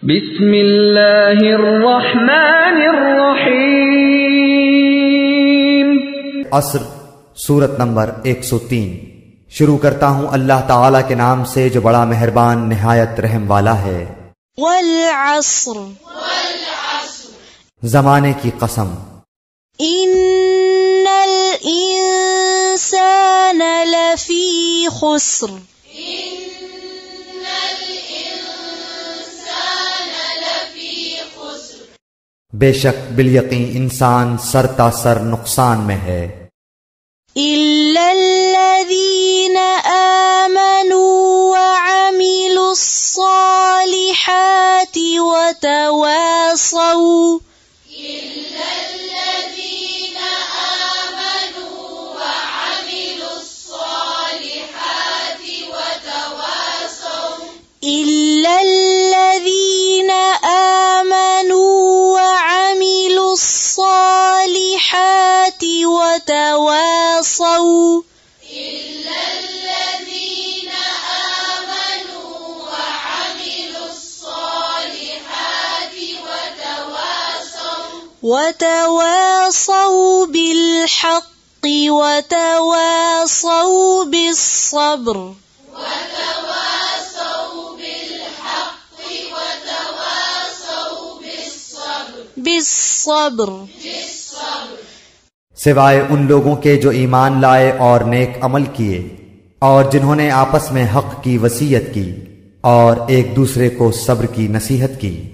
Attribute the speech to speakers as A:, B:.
A: بسم اللہ الرحمن الرحیم۔
B: عصر سورۃ نمبر 103۔ شروع کرتا ہوں اللہ تعالی کے نام سے جو بڑا مہربان نہایت رحم والا ہے۔
C: والعصر،
B: زمانے کی قسم۔
C: ان الانسان لفی خسر،
B: بے شک بالیقین انسان سر تا سر نقصان میں ہے۔
C: الا الذین آمنوا وعملوا الصالحات وتواصوا إلا الذين آمنوا وعملوا الصالحات وتواصوا وتواصوا بالحق وتواصوا بالصبر۔ بالصبر،
B: سوائے ان لوگوں کے جو ایمان لائے اور نیک عمل کیے اور جنہوں نے آپس میں حق کی وصیت کی اور ایک دوسرے کو صبر کی نصیحت کی۔